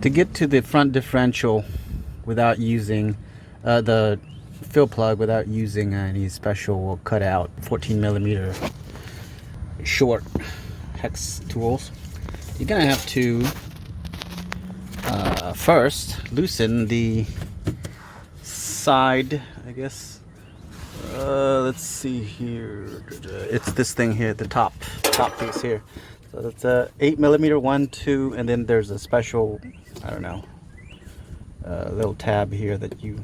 To get to the front differential without using the fill plug, without using any special cutout 14mm short hex tools, you're gonna have to first loosen the side, I guess. Let's see here. It's this thing here, the top piece here. So it's a 8mm, 1, 2, and then there's a special, I don't know, little tab here that you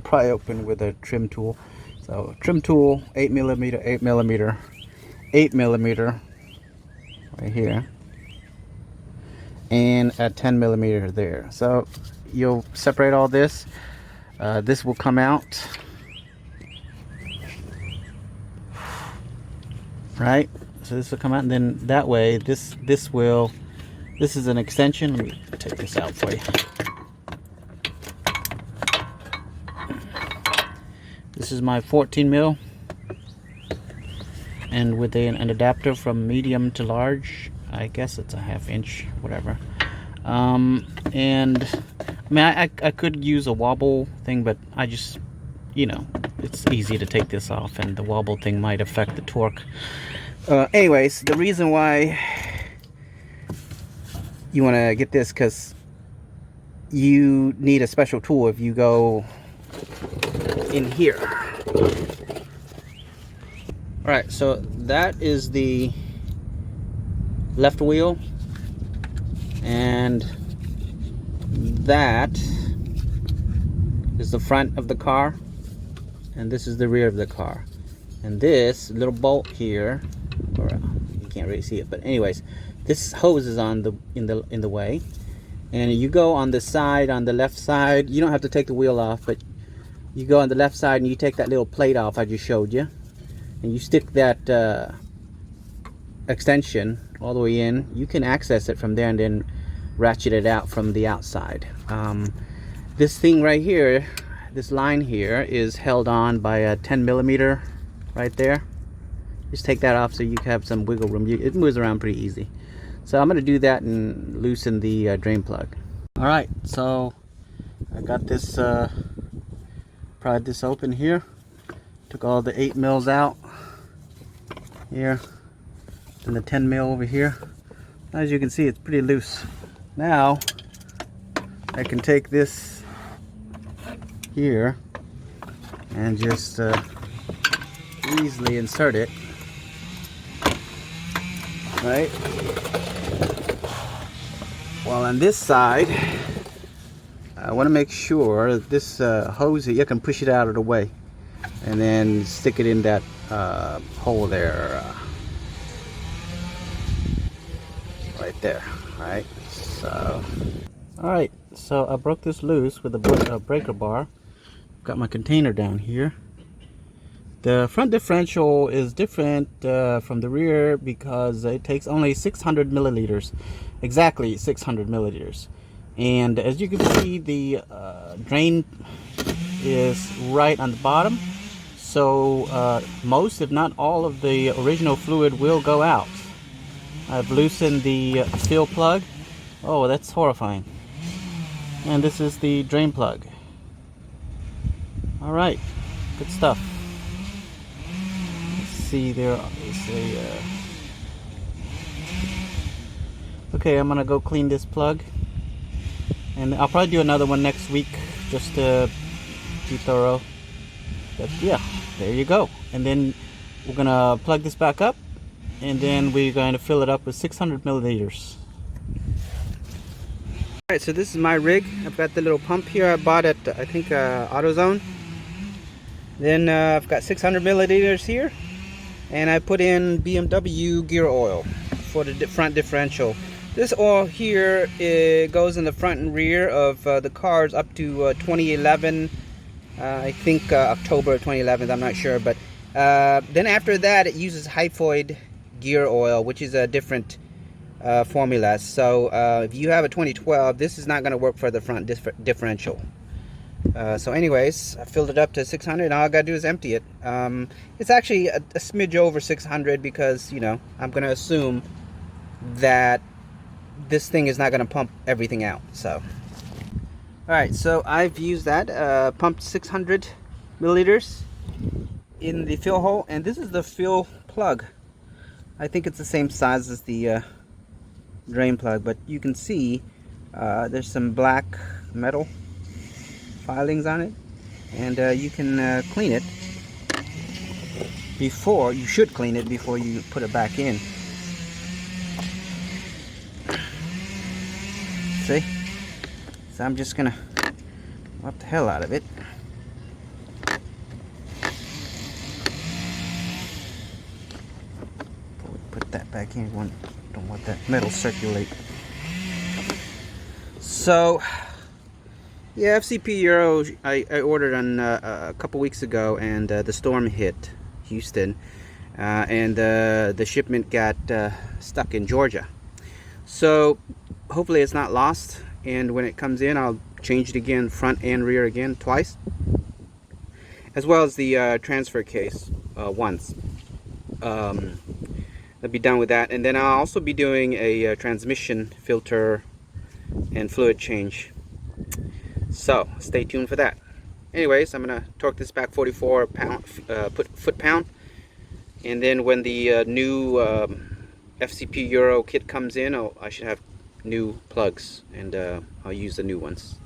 pry open with a trim tool. So trim tool, 8mm, 8mm, 8mm right here, and a 10mm there. So you'll separate all this. This will come out, right? So this will come out, and then that way this is an extension. Let me take this out for you. This is my 14mm, and with an adapter from medium to large. I guess it's a 1/2 inch, whatever. And I mean, I could use a wobble thing, but I just, you know, it's easy to take this off, and the wobble thing might affect the torque. Anyways, the reason why you want to get this, because you need a special tool if you go in here. Alright, so that is the left wheel, and that is the front of the car, and this is the rear of the car. And this little bolt here, or you can't really see it, but anyways, this hose is on the in the way, and you go on the side, on the left side. You don't have to take the wheel off, but you go on the left side and you take that little plate off I just showed you, and you stick that extension all the way in. You can access it from there and then ratchet it out from the outside. This thing right here, this line here, is held on by a 10mm right there. Just take that off so you have some wiggle room. It moves around pretty easy. So I'm going to do that and loosen the drain plug. Alright, so I got this, pried this open here. Took all the 8mm out here, and the 10mm over here. As you can see, it's pretty loose. Now I can take this here and just easily insert it, right? While on this side, I want to make sure that this hose here, you can push it out of the way and then stick it in that hole there, right there. Right, so alright, so I broke this loose with a breaker bar. Got my container down here. The front differential is different from the rear because it takes only 600 milliliters, exactly 600 milliliters. And as you can see, the drain is right on the bottom, so most, if not all, of the original fluid will go out. I've loosened the fill plug. Oh, that's horrifying. And this is the drain plug. Alright, good stuff. Let's see, there is a... Okay, I'm gonna go clean this plug. And I'll probably do another one next week, just to be thorough. But yeah, there you go. And then we're gonna plug this back up, and then we're going to fill it up with 600 milliliters. Alright, so this is my rig. I've got the little pump here I bought at, I think, AutoZone. Then I've got 600 milliliters here, and I put in BMW gear oil for the front differential. This oil here, it goes in the front and rear of the cars up to 2011, I think October of 2011, I'm not sure. But then after that, it uses hyphoid gear oil, which is a different formula. So if you have a 2012, this is not going to work for the front differential. So anyways, I filled it up to 600, and all I gotta do is empty it. It's actually a smidge over 600 because, you know, I'm gonna assume that this thing is not going to pump everything out. So alright, so I've used that, pumped 600 milliliters in the fill hole, and this is the fill plug. I think it's the same size as the drain plug, but you can see there's some black metal filings on it, and you can clean it before, you should clean it before you put it back in. See? So I'm just gonna wipe the hell out of it. Put that back in. Don't want that metal circulate. So yeah, FCP Euro I ordered on a couple weeks ago, and the storm hit Houston, and the shipment got stuck in Georgia. So hopefully it's not lost, and when it comes in I'll change it again, front and rear again, twice, as well as the transfer case once. I'll be done with that, and then I'll also be doing a transmission filter and fluid change. So stay tuned for that. Anyways, I'm gonna torque this back 44 foot-pound, and then when the new FCP Euro kit comes in, I should have new plugs, and I'll use the new ones.